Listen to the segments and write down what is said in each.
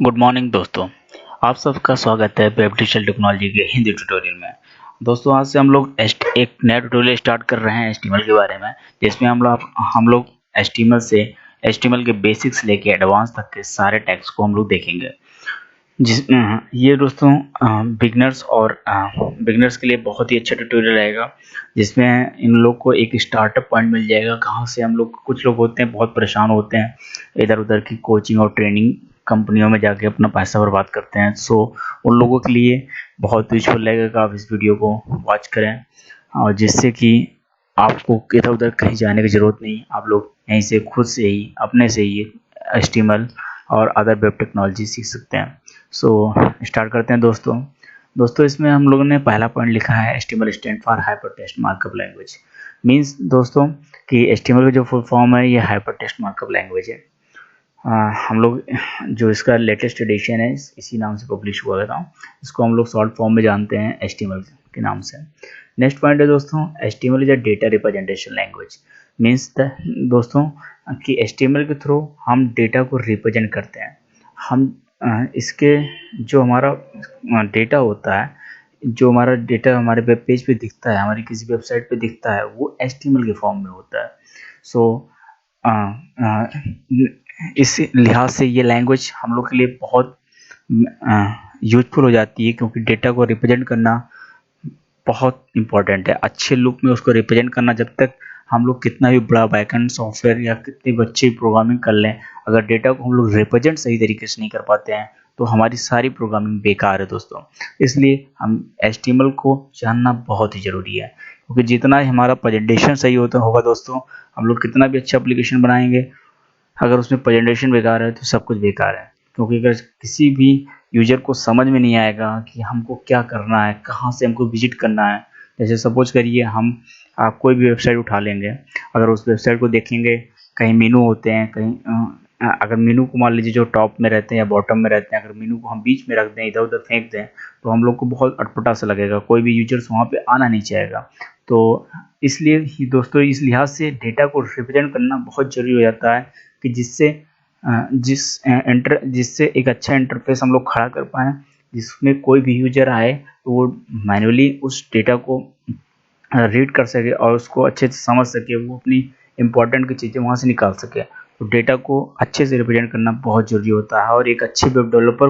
Good morning दोस्तों। आप सबका स्वागत है वेब डिजिटल टेक्नोलॉजी के हिंदी ट्यूटोरियल में। दोस्तों आज से हम लोग एक नया ट्यूटोरियल स्टार्ट कर रहे हैं एचटीएमएल के बारे में, जिसमें हम लोग एचटीएमएल के बेसिक्स लेके एडवांस तक के सारे टैग्स को हम लोग देखेंगे। ये दोस्तों बिगनर्स के लिए बहुत ही अच्छा ट्यूटोरियल रहेगा, जिसमें इन लोग को एक स्टार्टअप पॉइंट मिल जाएगा। कहाँ से हम लोग, कुछ लोग होते हैं बहुत परेशान होते हैं, इधर उधर की कोचिंग और ट्रेनिंग कंपनियों में जाके अपना पैसा बर्बाद करते हैं। सो उन लोगों के लिए बहुत यूजफुल लगेगा कि आप इस वीडियो को वॉच करें, और जिससे कि आपको इधर उधर कहीं जाने की ज़रूरत नहीं, आप लोग यहीं से खुद से ही अपने से ही HTML और अदर वेब टेक्नोलॉजी सीख सकते हैं। सो स्टार्ट करते हैं दोस्तों इसमें हम लोगों ने पहला पॉइंट लिखा है HTML stand for hyper text markup language. Means दोस्तों कि HTML का जो फुल फॉर्म है ये हाइपर टेक्स्ट मार्कअप लैंग्वेज है। हम लोग जो इसका लेटेस्ट एडिशन है इसी नाम से पब्लिश हुआ था, इसको हम लोग शॉर्ट फॉर्म में जानते हैं HTML के नाम से। नेक्स्ट पॉइंट है दोस्तों, HTML is a data representation language. Means दोस्तों कि HTML के थ्रू हम डेटा को रिप्रेजेंट करते हैं। हम इसके जो हमारा डेटा होता है, जो हमारा डेटा हमारे वेब पेज पे दिखता है, हमारी किसी वेबसाइट पे दिखता है, वो HTML के फॉर्म में होता है। सो इस लिहाज से ये लैंग्वेज हम लोग के लिए बहुत यूजफुल हो जाती है, क्योंकि डेटा को रिप्रेजेंट करना बहुत इंपॉर्टेंट है। अच्छे लुक में उसको रिप्रेजेंट करना, जब तक हम लोग कितना भी बड़ा बैकएंड सॉफ्टवेयर या कितनी भी अच्छी प्रोग्रामिंग कर लें, अगर डेटा को हम लोग रिप्रेजेंट सही तरीके से नहीं कर पाते हैं तो हमारी सारी प्रोग्रामिंग बेकार है दोस्तों। इसलिए हम HTML को जानना बहुत ही ज़रूरी है, क्योंकि जितना ही हमारा प्रेजेंटेशन सही होगा दोस्तों, हम लोग कितना भी अच्छा एप्लीकेशन बनाएंगे, अगर उसमें प्रेजेंटेशन बेकार है तो सब कुछ बेकार है। क्योंकि अगर किसी भी यूजर को समझ में नहीं आएगा कि हमको क्या करना है, कहाँ से हमको विजिट करना है। जैसे सपोज करिए आप कोई भी वेबसाइट उठा लेंगे, अगर उस वेबसाइट को देखेंगे, कहीं मेनू होते हैं, कहीं अगर मेनू को मान लीजिए जो टॉप में रहते हैं या बॉटम में रहते हैं, अगर मेनू को हम बीच में रख दें, इधर उधर फेंक दें, तो हम लोग को बहुत अटपटा सा लगेगा, कोई भी यूजर्स वहाँ पे आना नहीं चाहेगा। तो इसलिए ही दोस्तों इस लिहाज से डेटा को रिप्रेजेंट करना बहुत ज़रूरी हो जाता है, कि जिससे एक अच्छा इंटरफेस हम लोग खड़ा कर पाएँ, जिसमें कोई भी यूजर आए तो वो मैन्युअली उस डेटा को रीड कर सके और उसको अच्छे से समझ सके, वो अपनी इम्पोर्टेंट की चीज़ें वहाँ से निकाल सके। तो डेटा को अच्छे से रिप्रेजेंट करना बहुत ज़रूरी होता है। और एक अच्छे वेब डेवलपर,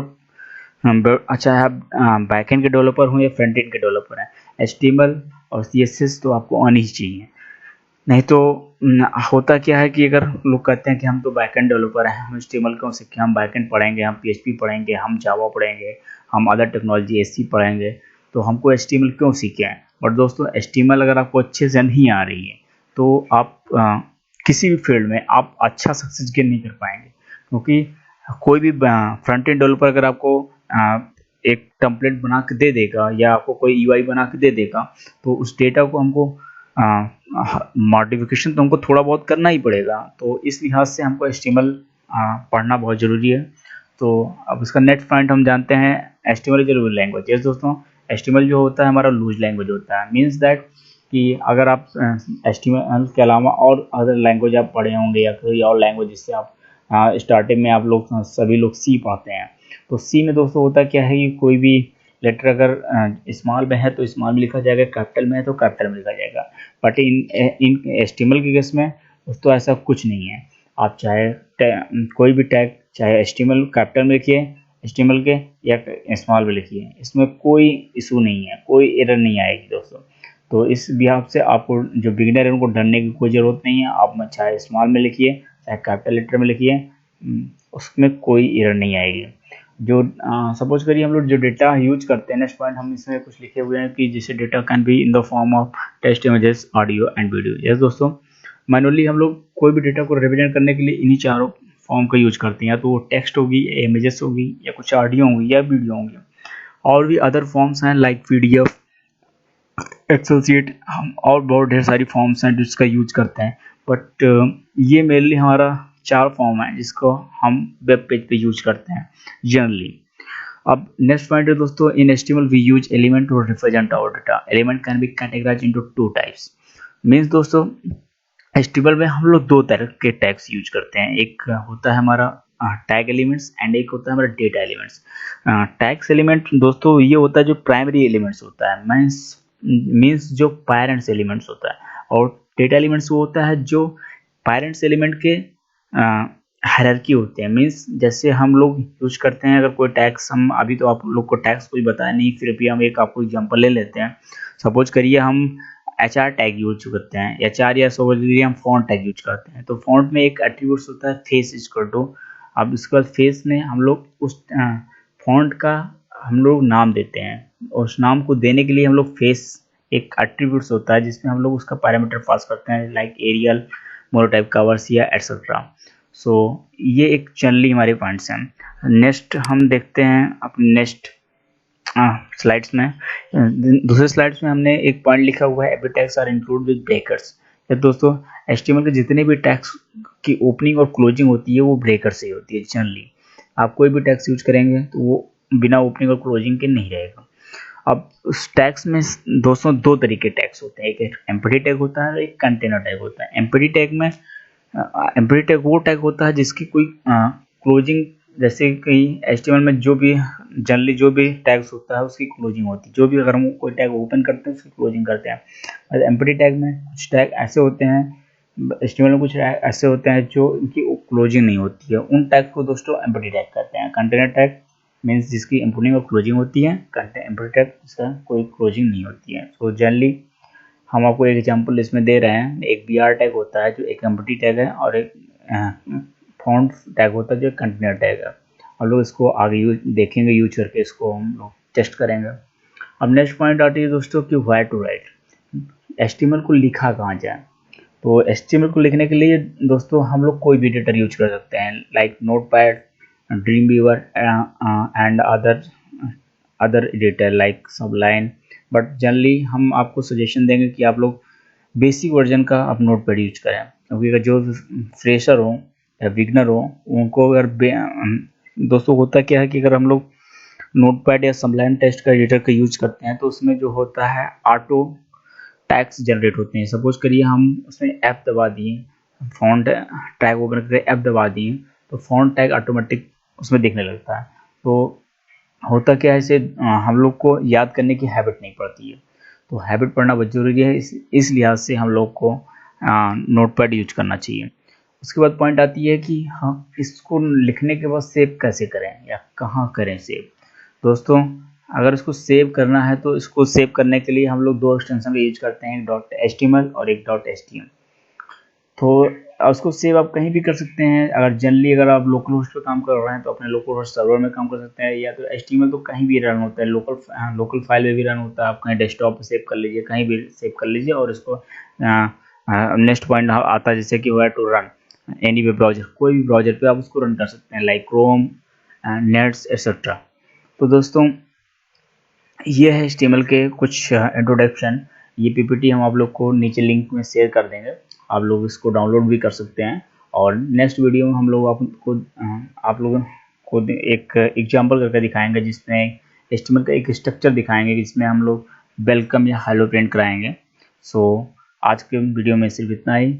अच्छा आप बैकएंड के डेवलपर हों या फ्रंट एंड के डेवलपर हैं, HTML और CSS तो आपको आनी ही चाहिए। नहीं तो होता क्या है कि अगर लोग कहते हैं कि हम तो बैकएंड डेवलपर हैं, हम HTML क्यों सीखें, हम बैकएंड पढ़ेंगे, हम PHP पढ़ेंगे, हम जावा पढ़ेंगे, हम अदर टेक्नोलॉजी AC पढ़ेंगे, तो हमको HTML क्यों सीखें। और दोस्तों HTML अगर आपको अच्छे से नहीं आ रही है तो आप किसी भी फील्ड में आप अच्छा सक्सेस गेन नहीं कर पाएंगे। क्योंकि कोई भी फ्रंट एंड डेवलपर अगर आपको एक टेम्पलेट बना के दे देगा या आपको कोई UI बना के दे देगा, तो उस डेटा को हमको मॉडिफिकेशन तो हमको थोड़ा बहुत करना ही पड़ेगा। तो इस लिहाज से हमको HTML पढ़ना बहुत ज़रूरी है। तो अब इसका नेक्स्ट पॉइंट हम जानते हैं, HTML is loose language. Yes दोस्तों, HTML जो होता है हमारा लूज लैंग्वेज होता है। मीन्स दैट कि अगर आप HTML के अलावा और अदर लैंग्वेज आप पढ़े होंगे या कोई और लैंग्वेज, जिससे आप स्टार्टिंग में आप लोग सभी लोग C पढ़ते हैं, तो C में दोस्तों होता क्या है कि कोई भी लेटर अगर स्मॉल में है तो स्मॉल में लिखा जाएगा, कैपिटल में है तो कैपिटल में लिखा जाएगा। बट इन HTML के केस में दोस्तों ऐसा कुछ नहीं है। आप चाहे कोई भी टैग, चाहे HTML कैपिटल में लिखिए HTML के या स्मॉल में लिखिए, इसमें कोई इशू नहीं है, कोई एरर नहीं आएगी दोस्तों। तो इस बिहाफ से आपको जो बिगिनर है उनको डरने की कोई ज़रूरत नहीं है। आप चाहे स्मॉल में लिखिए चाहे कैपिटल लेटर में लिखिए, उसमें कोई एरर नहीं आएगी। जो सपोज करिए हम लोग जो डेटा यूज करते हैं, नेक्स्ट पॉइंट हम इसमें कुछ लिखे हुए हैं कि जैसे data can be in the form of text, images, audio and video. Yes दोस्तों, मैनुअली हम लोग कोई भी डेटा को रिप्रेजेंट करने के लिए इन्हीं चारों फॉर्म का यूज करते हैं, या तो वो टेक्स्ट होगी, इमेजेस होगी, या कुछ ऑडियो होंगी या वीडियो होंगी। और भी अदर फॉर्म्स हैं लाइक PDF, एक्सेल शीट, हम और बहुत ढेर सारी फॉर्म्स हैं जिसका यूज करते हैं। बट ये मेनली हमारा 4 फॉर्म है जिसको हम वेब पेज पे यूज करते हैं जनरली। अब नेक्स्ट पॉइंट है दोस्तों, in HTML we use element to represent our data. Element can be categorised into 2 types. Means दोस्तों HTML में हम लोग 2 तरह के टैग्स यूज करते हैं। एक होता है हमारा टैग एलिमेंट्स एंड एक होता है हमारा डेटा एलिमेंट्स। टैग्स एलिमेंट दोस्तों ये होता है जो प्राइमरी एलिमेंट्स होता है, मीन्स जो पेरेंट्स एलिमेंट्स होता है, और डेटा एलिमेंट्स वो होता है जो पेरेंट्स एलिमेंट के हायरार्की होते हैं। मीन्स जैसे हम लोग यूज करते हैं अगर कोई टैग्स, हम अभी तो आप लोग को टैग्स कोई बताया नहीं, फिर भी हम एक आपको एग्जांपल ले लेते हैं। सपोज करिए हम HR टैग यूज करते हैं, HR या सपोज करिए हम फॉन्ट टैग यूज करते हैं। तो फॉन्ट में एक एट्रीब्यूट्स होता है फेस इक्वल टू, अब इसके बाद फेस में हम लोग उस फॉन्ट का हम लोग नाम देते हैं, और उस नाम को देने के लिए हम लोग फेस एक एट्रीब्यूट्स होता है जिसमें हम लोग उसका पैरामीटर पास करते हैं, लाइक एरियल, मोनोटाइप, कवर्स या एटसेट्रा। सो ये एक जनरली हमारे पॉइंट्स हैं। नेक्स्ट हम देखते हैं अपने नेक्स्ट स्लाइड्स में। दूसरे स्लाइड्स में हमने एक पॉइंट लिखा हुआ है, every tags are include with brackets. या दोस्तों HTML के जितने भी टैग्स की ओपनिंग और क्लोजिंग होती है वो ब्रेकर से होती है। जनरली आप कोई भी टैग्स यूज करेंगे तो वो बिना ओपनिंग और क्लोजिंग के नहीं रहेगा। अब उस टैग्स में दोस्तों दो तरीके टैग्स होते हैं, एक एम्पटी टैग होता है और एक कंटेनर टैग होता है। एम्पटी टैग में एम्पटी टैग वो टैग होता है जिसकी कोई क्लोजिंग, जैसे कि HTML में जो भी जनरली जो भी टैग्स होता है उसकी क्लोजिंग होती है, जो भी अगर हम कोई टैग ओपन करते हैं उसकी क्लोजिंग करते हैं। और एम्पटी टैग में कुछ टैग ऐसे होते हैं, HTML में कुछ ऐसे होते हैं जो इनकी क्लोजिंग नहीं होती है, उन टैग को दोस्तों एम्पटी टैग कहते हैं। कंटेनर टैग मीन्स जिसकी ओपनिंग और क्लोजिंग होती है, एम्पटी टैग जिसका कोई क्लोजिंग नहीं होती है। सो जनरली हम आपको एक एग्जांपल इसमें दे रहे हैं, एक BR टैग होता है जो एक एम्पटी टैग है, और एक फॉन्ट टैग होता है जो कंटेनर टैग है। हम लोग इसको आगे देखेंगे, यूज करके इसको हम लोग टेस्ट करेंगे। अब नेक्स्ट पॉइंट आती है दोस्तों कि वायर टू राइट, HTML को लिखा कहाँ जाए। तो HTML को लिखने के लिए दोस्तों हम लोग कोई भी एडिटर यूज कर सकते हैं, like notepad, dream weaver and other editor like सबलाइन। But generally हम आपको सजेशन देंगे कि आप लोग बेसिक वर्जन का आप नोटपैड यूज करें, क्योंकि अगर जो फ्रेशर हो या बिगनर हो उनको अगर दोस्तों होता क्या है कि अगर हम लोग नोटपैड या सबलाइन टेक्स्ट का एडिटर का यूज करते हैं तो उसमें जो होता है ऑटो टैग्स जनरेट होते हैं। सपोज करिए हम उसमें F दबा दिए, फॉन्ट टैग ओपन करके F दबा दिए तो फॉन्ट टैग ऑटोमेटिक उसमें दिखने लगता है। तो होता क्या है, इसे हम लोग को याद करने की हैबिट नहीं पड़ती है, तो हैबिट पढ़ना बहुत जरूरी है। इस लिहाज से हम लोग को नोटपैड यूज करना चाहिए। उसके बाद पॉइंट आती है कि हाँ इसको लिखने के बाद सेव कैसे करें या कहाँ करें सेव। दोस्तों अगर इसको सेव करना है तो इसको सेव करने के लिए हम लोग दो एक्सटेंशन का यूज करते हैं, एक .html और एक .htm। तो उसको सेव आप कहीं भी कर सकते हैं। अगर जनरली अगर आप लोकल होस्ट पे काम कर रहे हैं तो अपने लोकल होस्ट सर्वर में काम कर सकते हैं, या तो HTML तो कहीं भी रन होता है, लोकल फाइल में भी रन होता है। आप कहीं डेस्कटॉप पे सेव कर लीजिए, कहीं भी सेव कर लीजिए। और इसको नेक्स्ट पॉइंट आता है जैसे कि where to run any way browser, कोई भी ब्राउजर पे आप उसको रन कर सकते हैं, लाइक क्रोम, नेट्स एटसेट्रा। तो दोस्तों ये है HTML के कुछ इंट्रोडक्शन। ये PPT हम आप लोग को नीचे लिंक में शेयर कर देंगे, आप लोग इसको डाउनलोड भी कर सकते हैं। और नेक्स्ट वीडियो में हम लोग आप लोगों को एक एग्जांपल करके दिखाएंगे जिसमें HTML का एक स्ट्रक्चर दिखाएंगे जिसमें हम लोग वेलकम या हेलो प्रिंट कराएंगे। सो आज के वीडियो में सिर्फ इतना ही।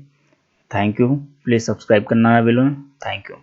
थैंक यू, प्लीज़ सब्सक्राइब करना है बेल में। Thank you.